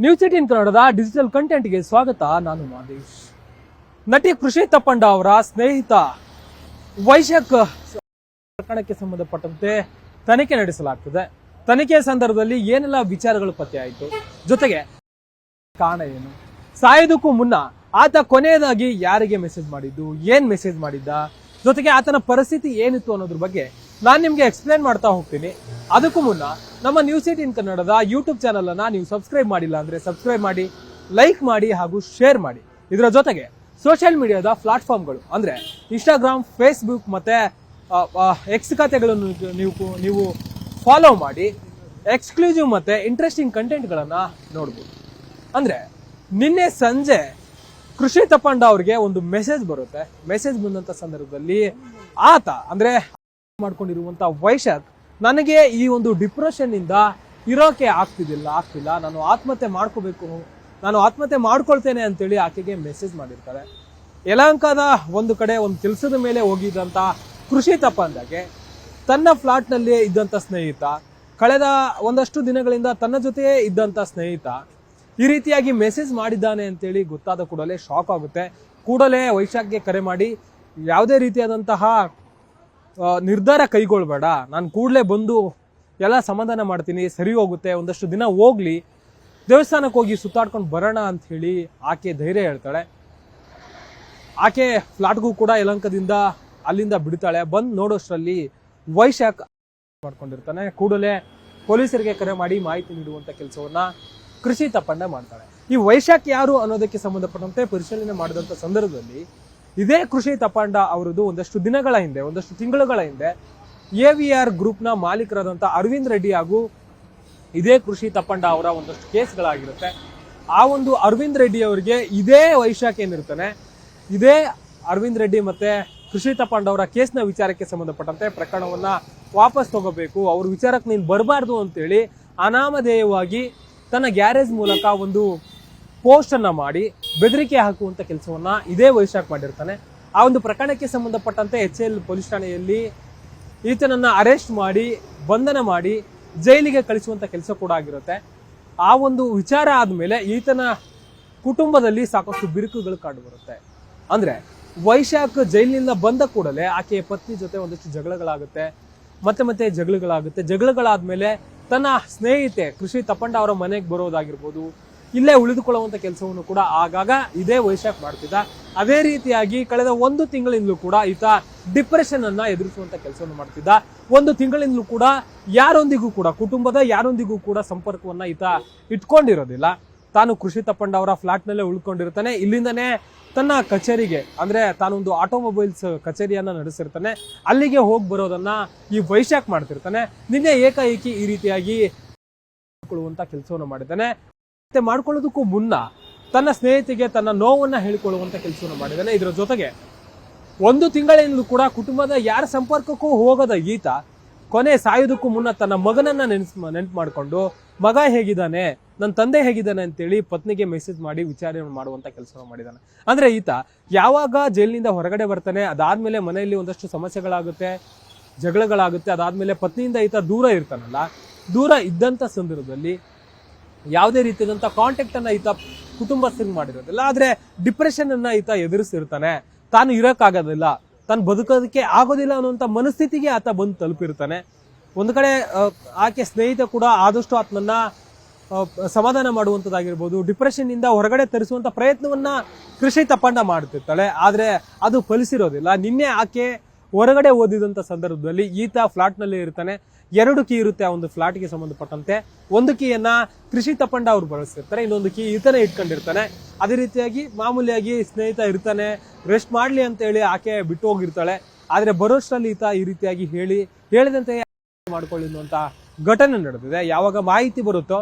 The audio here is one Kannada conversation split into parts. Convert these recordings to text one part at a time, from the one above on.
ನ್ಯೂಸ್ 18 ಕನ್ನಡದ ಡಿಜಿಟಲ್ ಕಂಟೆಂಟ್ಗೆ ಸ್ವಾಗತ. ನಾನು ಮಾದೇಶ್. ನಟಿ ಕೃಷಿ ತಪ್ಪಂಡ ಅವರ ಸ್ನೇಹಿತ ವೈಶಾಖ್ ಪ್ರಕರಣಕ್ಕೆ ಸಂಬಂಧಪಟ್ಟಂತೆ ತನಿಖೆ ನಡೆಸಲಾಗ್ತದೆ. ತನಿಖೆ ಸಂದರ್ಭದಲ್ಲಿ ಏನೆಲ್ಲ ವಿಚಾರಗಳು ಪತ್ತೆಯಾಯಿತು, ಜೊತೆಗೆ ಕಾರಣ ಏನು, ಸಾಯೋದಕ್ಕೂ ಮುನ್ನ ಆತ ಕೊನೆಯದಾಗಿ ಯಾರಿಗೆ ಮೆಸೇಜ್ ಮಾಡಿದ್ದು, ಏನ್ ಮೆಸೇಜ್ ಮಾಡಿದ್ದ, ಜೊತೆಗೆ ಆತನ ಪರಿಸ್ಥಿತಿ ಏನಿತ್ತು ಅನ್ನೋದ್ರ ಬಗ್ಗೆ ನಾನು ನಿಮ್ಗೆ ಎಕ್ಸ್ಪ್ಲೇನ್ ಮಾಡ್ತಾ ಹೋಗ್ತೀನಿ. ಅದಕ್ಕೂ ಮುನ್ನ ನಮ್ಮ ನ್ಯೂಸ್ 18 ಕನ್ನಡದ ಯೂಟ್ಯೂಬ್ ಚಾನಲ್ ಅನ್ನ ನೀವು ಸಬ್ಸ್ಕ್ರೈಬ್ ಮಾಡಿಲ್ಲ ಅಂದ್ರೆ ಸಬ್ಸ್ಕ್ರೈಬ್ ಮಾಡಿ, ಲೈಕ್ ಮಾಡಿ ಹಾಗೂ ಶೇರ್ ಮಾಡಿ. ಇದರ ಜೊತೆಗೆ ಸೋಷಿಯಲ್ ಮೀಡಿಯಾದ ಪ್ಲಾಟ್ಫಾರ್ಮ್ಗಳು ಅಂದ್ರೆ ಇನ್ಸ್ಟಾಗ್ರಾಮ್, ಫೇಸ್ಬುಕ್ ಮತ್ತೆ ಎಕ್ಸ್ ಖಾತೆಗಳನ್ನು ನೀವು ಫಾಲೋ ಮಾಡಿ ಎಕ್ಸ್ಕ್ಲೂಸಿವ್ ಮತ್ತೆ ಇಂಟ್ರೆಸ್ಟಿಂಗ್ ಕಂಟೆಂಟ್ಗಳನ್ನ ನೋಡ್ಬೋದು. ಅಂದ್ರೆ ನಿನ್ನೆ ಸಂಜೆ ಕೃಷಿ ತಪ್ಪಂಡ ಅವ್ರಿಗೆ ಒಂದು ಮೆಸೇಜ್ ಬರುತ್ತೆ. ಮೆಸೇಜ್ ಬಂದಂತ ಸಂದರ್ಭದಲ್ಲಿ ಆತ ಅಂದ್ರೆ ಮಾಡ್ಕೊಂಡಿರುವಂತ ವೈಶಾಖ್, ನನಗೆ ಈ ಒಂದು ಡಿಪ್ರೆಷನ್ ಇಂದ ಇರೋಕೆ ಆಗ್ತಿಲ್ಲ, ನಾನು ಆತ್ಮಹತ್ಯೆ ಮಾಡ್ಕೊಳ್ತೇನೆ ಅಂತೇಳಿ ಆಕೆಗೆ ಮೆಸೇಜ್ ಮಾಡಿರ್ತಾರೆ. ಯಲಹಂಕದ ಒಂದು ಕಡೆ ಒಂದು ಕೆಲಸದ ಮೇಲೆ ಹೋಗಿದ್ದಂತ ಕೃಷಿ ತಪ್ಪಂದಾಗೆ ತನ್ನ ಫ್ಲಾಟ್ ನಲ್ಲಿ ಇದ್ದಂತ ಸ್ನೇಹಿತ, ಕಳೆದ ಒಂದಷ್ಟು ದಿನಗಳಿಂದ ತನ್ನ ಜೊತೆಯೇ ಇದ್ದಂತ ಸ್ನೇಹಿತ ಈ ರೀತಿಯಾಗಿ ಮೆಸೇಜ್ ಮಾಡಿದ್ದಾನೆ ಅಂತೇಳಿ ಗೊತ್ತಾದ ಕೂಡಲೇ ಶಾಕ್ ಆಗುತ್ತೆ. ಕೂಡಲೇ ವೈಶಾಖ್ಗೆ ಕರೆ ಮಾಡಿ, ಯಾವುದೇ ರೀತಿಯಾದಂತಹ ನಿರ್ಧಾರ ಕೈಗೊಳ್ಬೇಡ, ನಾನು ಕೂಡಲೇ ಬಂದು ಎಲ್ಲ ಸಮಾಧಾನ ಮಾಡ್ತೀನಿ, ಸರಿ ಹೋಗುತ್ತೆ, ಒಂದಷ್ಟು ದಿನ ಹೋಗ್ಲಿ, ದೇವಸ್ಥಾನಕ್ಕೆ ಹೋಗಿ ಸುತ್ತಾಡ್ಕೊಂಡು ಬರೋಣ ಅಂತ ಹೇಳಿ ಆಕೆ ಧೈರ್ಯ ಹೇಳ್ತಾಳೆ. ಆಕೆ ಫ್ಲಾಟ್ಗೂ ಕೂಡ ಯಲಹಂಕದಿಂದ ಅಲ್ಲಿಂದ ಬಿಡ್ತಾಳೆ. ಬಂದು ನೋಡೋಷ್ಟರಲ್ಲಿ ವೈಶಾಖ್ ಮಾಡ್ಕೊಂಡಿರ್ತಾನೆ. ಕೂಡಲೇ ಪೊಲೀಸರಿಗೆ ಕರೆ ಮಾಡಿ ಮಾಹಿತಿ ನೀಡುವಂತ ಕೆಲಸವನ್ನ ಕೃಷಿ ತಪ್ಪಂಡ ಮಾಡ್ತಾಳೆ. ಈ ವೈಶಾಖ್ ಯಾರು ಅನ್ನೋದಕ್ಕೆ ಸಂಬಂಧಪಟ್ಟಂತೆ ಪರಿಶೀಲನೆ ಮಾಡಿದಂತ ಸಂದರ್ಭದಲ್ಲಿ ಇದೇ ಕೃಷಿ ತಪ್ಪಂಡ ಅವರದು ಒಂದಷ್ಟು ತಿಂಗಳುಗಳ ಹಿಂದೆ AVR ಗ್ರೂಪ್ ನ ಮಾಲೀಕರಾದಂತ ಅರವಿಂದ್ ರೆಡ್ಡಿ ಹಾಗೂ ಇದೇ ಕೃಷಿ ತಪ್ಪಂಡ ಅವರ ಒಂದಷ್ಟು ಕೇಸ್ಗಳಾಗಿರುತ್ತೆ. ಆ ಒಂದು ಅರವಿಂದ್ ರೆಡ್ಡಿ ಅವರಿಗೆ ಇದೇ ವೈಶಾಖ್ ಏನಿರ್ತಾನೆ, ಇದೇ ಅರವಿಂದ್ ರೆಡ್ಡಿ ಮತ್ತೆ ಕೃಷಿ ತಪ್ಪಂಡ ಅವರ ಕೇಸ್ನ ವಿಚಾರಕ್ಕೆ ಸಂಬಂಧಪಟ್ಟಂತೆ ಪ್ರಕರಣವನ್ನ ವಾಪಸ್ ತಗೋಬೇಕು, ಅವ್ರ ವಿಚಾರಕ್ಕೆ ನೀನು ಬರಬಾರ್ದು ಅಂತೇಳಿ ಅನಾಮಧೇಯವಾಗಿ ತನ್ನ ಗ್ಯಾರೇಜ್ ಮೂಲಕ ಒಂದು ಪೋಸ್ಟ್ ಅನ್ನ ಮಾಡಿ ಬೆದರಿಕೆ ಹಾಕುವಂತ ಕೆಲಸವನ್ನ ಇದೇ ವೈಶಾಖ್ ಮಾಡಿರ್ತಾನೆ. ಆ ಒಂದು ಪ್ರಕರಣಕ್ಕೆ ಸಂಬಂಧಪಟ್ಟಂತೆ HL ಪೊಲೀಸ್ ಠಾಣೆಯಲ್ಲಿ ಈತನನ್ನ ಅರೆಸ್ಟ್ ಮಾಡಿ ಬಂಧನ ಮಾಡಿ ಜೈಲಿಗೆ ಕಳಿಸುವಂತ ಕೆಲಸ ಕೂಡ ಆಗಿರುತ್ತೆ. ಆ ಒಂದು ವಿಚಾರ ಆದ್ಮೇಲೆ ಈತನ ಕುಟುಂಬದಲ್ಲಿ ಸಾಕಷ್ಟು ಬಿರುಕುಗಳು ಕಂಡು ಬರುತ್ತೆ. ಅಂದ್ರೆ ವೈಶಾಖ್ ಜೈಲಿನಿಂದ ಬಂದ ಕೂಡಲೇ ಆಕೆಯ ಪತ್ನಿ ಜೊತೆ ಒಂದಷ್ಟು ಜಗಳಗಳಾಗುತ್ತೆ. ಮತ್ತೆ ಜಗಳಗಳಾದ್ಮೇಲೆ ತನ್ನ ಸ್ನೇಹಿತೆ ಕೃಷಿ ತಪ್ಪಂಡ ಅವರ ಮನೆಗೆ ಬರೋದಾಗಿರ್ಬೋದು, ಇಲ್ಲೇ ಉಳಿದುಕೊಳ್ಳುವಂತ ಕೆಲಸವನ್ನು ಕೂಡ ಆಗಾಗ ಇದೇ ವೈಶಾಖ್ ಮಾಡ್ತಿದ್ದ. ಅದೇ ರೀತಿಯಾಗಿ ಕಳೆದ 1 ತಿಂಗಳಿಂದಲೂ ಕೂಡ ಈತ ಡಿಪ್ರೆಷನ್ ಅನ್ನ ಎದುರಿಸುವಂತ ಕೆಲಸವನ್ನು ಮಾಡ್ತಿದ್ದ. 1 ತಿಂಗಳಿಂದಲೂ ಕೂಡ ಕುಟುಂಬದ ಯಾರೊಂದಿಗೂ ಕೂಡ ಸಂಪರ್ಕವನ್ನ ಈತ ಇಟ್ಕೊಂಡಿರೋದಿಲ್ಲ. ತಾನು ಕೃಷಿ ತಪ್ಪಂಡ ಅವರ ಫ್ಲಾಟ್ ನಲ್ಲೇ ಉಳ್ಕೊಂಡಿರ್ತಾನೆ. ಇಲ್ಲಿಂದನೇ ತನ್ನ ಕಚೇರಿಗೆ ಅಂದ್ರೆ ತಾನೊಂದು ಆಟೋಮೊಬೈಲ್ಸ್ ಕಚೇರಿಯನ್ನ ನಡೆಸಿರ್ತಾನೆ. ಅಲ್ಲಿಗೆ ಹೋಗಿ ಬರೋದನ್ನ ಈ ವೈಶಾಖ್ ಮಾಡ್ತಿರ್ತಾನೆ. ನಿನ್ನೆ ಏಕಾಏಕಿ ಈ ರೀತಿಯಾಗಿ ಕೆಲಸವನ್ನು ಮಾಡಿದ್ದಾನೆ. ಮತ್ತೆ ಮಾಡ್ಕೊಳ್ಳೋದಕ್ಕೂ ಮುನ್ನ ತನ್ನ ಸ್ನೇಹಿತಿಗೆ ತನ್ನ ನೋವನ್ನ ಹೇಳಿಕೊಳ್ಳುವಂತ ಕೆಲಸವನ್ನು ಮಾಡಿದ್ದಾನೆ. ಇದರ ಜೊತೆಗೆ 1 ತಿಂಗಳಿಂದಲೂ ಕೂಡ ಕುಟುಂಬದ ಯಾರ ಸಂಪರ್ಕಕ್ಕೂ ಹೋಗದ ಈತ ಕೊನೆ ಸಾಯೋದಕ್ಕೂ ಮುನ್ನ ತನ್ನ ಮಗನನ್ನ ನೆನ್ಪು ಮಾಡ್ಕೊಂಡು, ಮಗ ಹೇಗಿದ್ದಾನೆ, ನನ್ನ ತಂದೆ ಹೇಗಿದ್ದಾನೆ ಅಂತೇಳಿ ಪತ್ನಿಗೆ ಮೆಸೇಜ್ ಮಾಡಿ ವಿಚಾರಣೆ ಮಾಡುವಂತ ಕೆಲಸವನ್ನು ಮಾಡಿದ್ದಾನೆ. ಅಂದ್ರೆ ಈತ ಯಾವಾಗ ಜೈಲಿನಿಂದ ಹೊರಗಡೆ ಬರ್ತಾನೆ, ಅದಾದ್ಮೇಲೆ ಮನೆಯಲ್ಲಿ ಒಂದಷ್ಟು ಸಮಸ್ಯೆಗಳಾಗುತ್ತೆ, ಜಗಳಗಳಾಗುತ್ತೆ, ಅದಾದ್ಮೇಲೆ ಪತ್ನಿಯಿಂದ ಈತ ದೂರ ಇರ್ತಾನಲ್ಲ, ದೂರ ಇದ್ದಂತ ಸಂದರ್ಭದಲ್ಲಿ ಯಾವುದೇ ರೀತಿಯಾದಂತ ಕಾಂಟ್ಯಾಕ್ಟ್ ಅನ್ನ ಈತ ಕುಟುಂಬಸ್ಥರಿಗೆ ಮಾಡಿರೋದಿಲ್ಲ. ಆದ್ರೆ ಡಿಪ್ರೆಷನ್ ಅನ್ನ ಈತ ಎದುರಿಸಿರ್ತಾನೆ. ತಾನು ಇರಕ್ಕಾಗೋದಿಲ್ಲ, ತಾನು ಬದುಕೋದಕ್ಕೆ ಆಗೋದಿಲ್ಲ ಅನ್ನುವಂತ ಮನಸ್ಥಿತಿಗೆ ಆತ ಬಂದು ತಲುಪಿರ್ತಾನೆ. ಒಂದು ಕಡೆ ಆಕೆ ಸ್ನೇಹಿತ ಕೂಡ ಆದಷ್ಟು ಆತನನ್ನ ಸಮಾಧಾನ ಮಾಡುವಂತದ್ದಾಗಿರ್ಬೋದು, ಡಿಪ್ರೆಷನ್ ಇಂದ ಹೊರಗಡೆ ತರಿಸುವಂತ ಪ್ರಯತ್ನವನ್ನ ಕೃಷಿ ತಪ್ಪಂಡ ಮಾಡ್ತಿರ್ತಾಳೆ. ಆದ್ರೆ ಅದು ಫಲಿಸಿರೋದಿಲ್ಲ. ನಿನ್ನೆ ಆಕೆ ಹೊರಗಡೆ ಓದಿದಂತ ಸಂದರ್ಭದಲ್ಲಿ ಈತ ಫ್ಲಾಟ್ ನಲ್ಲಿ ಇರ್ತಾನೆ. 2 ಕೀ ಇರುತ್ತೆ ಆ ಒಂದು ಫ್ಲಾಟ್ಗೆ ಸಂಬಂಧಪಟ್ಟಂತೆ. ಒಂದು ಕೀಯನ್ನ ಕೃಷಿ ತಪ್ಪಂಡ ಅವ್ರು ಬಳಸ್ತಿರ್ತಾರೆ, ಇನ್ನೊಂದು ಕೀ ಈತನೇ ಇಟ್ಕೊಂಡಿರ್ತಾನೆ. ಅದೇ ರೀತಿಯಾಗಿ ಮಾಮೂಲಿಯಾಗಿ ಸ್ನೇಹಿತ ಇರ್ತಾನೆ, ರೆಸ್ಟ್ ಮಾಡ್ಲಿ ಅಂತ ಹೇಳಿ ಆಕೆ ಬಿಟ್ಟು ಹೋಗಿರ್ತಾಳೆ. ಆದ್ರೆ ಬರೋಷ್ಟರಲ್ಲಿ ಈತ ಈ ರೀತಿಯಾಗಿ ಹೇಳಿದಂತೆ ಮಾಡ್ಕೊಳ್ಳಿ ಅನ್ನುವಂತ ಘಟನೆ ನಡೆದಿದೆ. ಯಾವಾಗ ಮಾಹಿತಿ ಬರುತ್ತೋ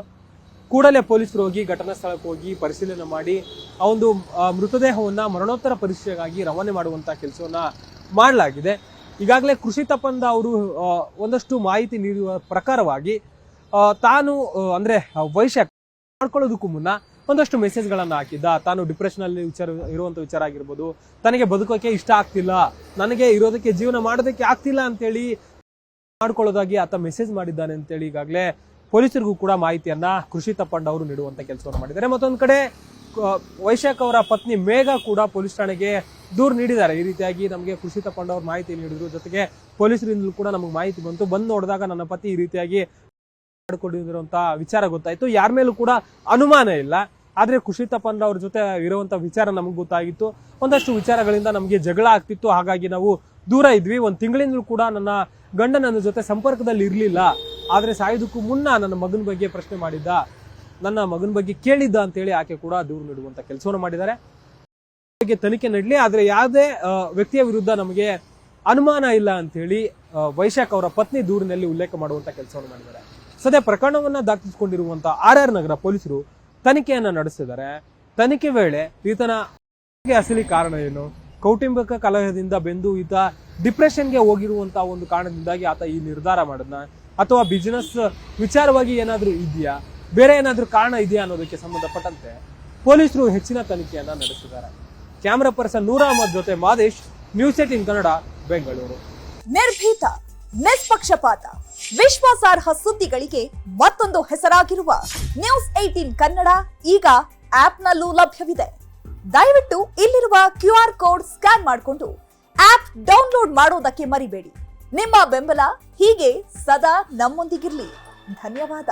ಕೂಡಲೇ ಪೊಲೀಸರು ಹೋಗಿ ಘಟನಾ ಸ್ಥಳಕ್ಕೆ ಹೋಗಿ ಪರಿಶೀಲನೆ ಮಾಡಿ ಆ ಒಂದು ಮೃತದೇಹವನ್ನ ಮರಣೋತ್ತರ ಪರೀಕ್ಷೆಗಾಗಿ ರವಾನೆ ಮಾಡುವಂತ ಕೆಲಸವನ್ನ ಮಾಡಲಾಗಿದೆ. ಈಗಾಗಲೇ ಕೃಷಿ ತಪ್ಪಂದ ಅವರು ಒಂದಷ್ಟು ಮಾಹಿತಿ ನೀಡುವ ಪ್ರಕಾರವಾಗಿ ತಾನು ಅಂದ್ರೆ ವೈಶಾಖ್ ಮಾಡ್ಕೊಳ್ಳೋದಕ್ಕೂ ಮುನ್ನ ಒಂದಷ್ಟು ಮೆಸೇಜ್ಗಳನ್ನ ಹಾಕಿದ್ದ. ತಾನು ಡಿಪ್ರೆಷನ್ ಅಲ್ಲಿ ಇರುವಂತ ವಿಚಾರ ಆಗಿರ್ಬೋದು, ತನಗೆ ಬದುಕೋಕೆ ಇಷ್ಟ ಆಗ್ತಿಲ್ಲ, ನನಗೆ ಇರೋದಕ್ಕೆ ಜೀವನ ಮಾಡೋದಕ್ಕೆ ಆಗ್ತಿಲ್ಲ ಅಂತೇಳಿ ಮಾಡ್ಕೊಳ್ಳೋದಾಗಿ ಆತ ಮೆಸೇಜ್ ಮಾಡಿದ್ದಾನೆ ಅಂತೇಳಿ ಈಗಾಗಲೇ ಪೊಲೀಸರಿಗೂ ಕೂಡ ಮಾಹಿತಿಯನ್ನ ಕೃಷಿ ತಪ್ಪಂಡ ಅವರು ನೀಡುವಂತ ಕೆಲಸವನ್ನು ಮಾಡಿದ್ದಾರೆ. ಮತ್ತೊಂದು ಕಡೆ ವೈಶಾಖ್ ಅವರ ಪತ್ನಿ ಮೇಘ ಕೂಡ ಪೊಲೀಸ್ ಠಾಣೆಗೆ ದೂರು ನೀಡಿದ್ದಾರೆ. ಈ ರೀತಿಯಾಗಿ ನಮಗೆ ಕೃಷಿ ತಪ್ಪಂಡ ಅವ್ರು ಮಾಹಿತಿ ನೀಡಿದ್ರು, ಜೊತೆಗೆ ಪೊಲೀಸರಿಂದಲೂ ಕೂಡ ನಮಗೆ ಮಾಹಿತಿ ಬಂದು ನೋಡಿದಾಗ ನನ್ನ ಪತಿ ಈ ರೀತಿಯಾಗಿ ಮಾಡಿಕೊಂಡಿರುವಂತ ವಿಚಾರ ಗೊತ್ತಾಯ್ತು. ಯಾರ ಮೇಲೂ ಕೂಡ ಅನುಮಾನ ಇಲ್ಲ, ಆದ್ರೆ ಕೃಷಿ ತಪ್ಪಂಡ ಅವ್ರ ಜೊತೆ ಇರುವಂತ ವಿಚಾರ ನಮ್ಗೆ ಗೊತ್ತಾಗಿತ್ತು. ಒಂದಷ್ಟು ವಿಚಾರಗಳಿಂದ ನಮಗೆ ಜಗಳ ಆಗ್ತಿತ್ತು, ಹಾಗಾಗಿ ನಾವು ದೂರ ಇದ್ವಿ. ಒಂದು ತಿಂಗಳಿಂದಲೂ ಕೂಡ ನನ್ನ ಗಂಡ ನನ್ನ ಜೊತೆ ಸಂಪರ್ಕದಲ್ಲಿ ಇರ್ಲಿಲ್ಲ. ಆದ್ರೆ ಸಾಯೋದಕ್ಕೂ ಮುನ್ನ ನನ್ನ ಮಗನ ಬಗ್ಗೆ ಪ್ರಶ್ನೆ ಮಾಡಿದ್ದ, ನನ್ನ ಮಗನ ಬಗ್ಗೆ ಕೇಳಿದ್ದ ಅಂತೇಳಿ ಆಕೆ ಕೂಡ ದೂರು ನೀಡುವಂತ ಕೆಲಸವನ್ನು ಮಾಡಿದ್ದಾರೆ. ತನಿಖೆ ನಡಲಿ, ಆದ್ರೆ ಯಾವುದೇ ವ್ಯಕ್ತಿಯ ವಿರುದ್ಧ ನಮಗೆ ಅನುಮಾನ ಇಲ್ಲ ಅಂತೇಳಿ ವೈಶಾಖ್ ಅವರ ಪತ್ನಿ ದೂರಿನಲ್ಲಿ ಉಲ್ಲೇಖ ಮಾಡುವಂತ ಕೆಲಸವನ್ನು ಮಾಡಿದ್ದಾರೆ. ಸದ್ಯ ಪ್ರಕರಣವನ್ನ ದಾಖಲಿಸಿಕೊಂಡಿರುವಂತಹ RR ನಗರ ಪೊಲೀಸರು ತನಿಖೆಯನ್ನ ನಡೆಸಿದ್ದಾರೆ. ತನಿಖೆ ವೇಳೆ ಈತನ ಅಸಲಿ ಕಾರಣ ಏನು, ಕೌಟುಂಬಿಕ ಕಲಹದಿಂದ ಬೆಂದು ಈತ ಡಿಪ್ರೆಷನ್ಗೆ ಹೋಗಿರುವಂತಹ ಒಂದು ಕಾರಣದಿಂದಾಗಿ ಆತ ಈ ನಿರ್ಧಾರ ಮಾಡಿದ್ನ, ಅಥವಾ ಬಿಸಿನೆಸ್ ವಿಚಾರವಾಗಿ ಏನಾದ್ರೂ ಇದೆಯಾ, ಬೇರೆ ಏನಾದ್ರೂ ಕಾರಣ ಇದೆಯಾ ಅನ್ನೋದಕ್ಕೆ ಸಂಬಂಧಪಟ್ಟಂತೆ ಪೊಲೀಸರು ಹೆಚ್ಚಿನ ತನಿಖೆಯನ್ನ ನಡೆಸಿದ್ದಾರೆ. ಕ್ಯಾಮರಾ ಪರ್ಸನ್ ನೂರ್ ಅಹಮದ್ ಜೊತೆ ಮಾದೇಶ್, ನ್ಯೂಸ್18 ಕನ್ನಡ, ಬೆಂಗಳೂರು. ನಿರ್ಭೀತ, ನಿಷ್ಪಕ್ಷಪಾತ, ವಿಶ್ವಾಸಾರ್ಹ ಸುದ್ದಿಗಳಿಗೆ ಮತ್ತೊಂದು ಹೆಸರಾಗಿರುವ ನ್ಯೂಸ್18 ಕನ್ನಡ ಈಗ ಆಪ್ನಲ್ಲೂ ಲಭ್ಯವಿದೆ. ದಯವಿಟ್ಟು ಇಲ್ಲಿರುವ QR ಕೋಡ್ ಸ್ಕ್ಯಾನ್ ಮಾಡಿಕೊಂಡು ಆಪ್ ಡೌನ್ಲೋಡ್ ಮಾಡೋದಕ್ಕೆ ಮರಿಬೇಡಿ. ನಿಮ್ಮ ಬೆಂಬಲ ಹೀಗೆ ಸದಾ ನಮ್ಮೊಂದಿಗಿರ್ಲಿ. ಧನ್ಯವಾದ.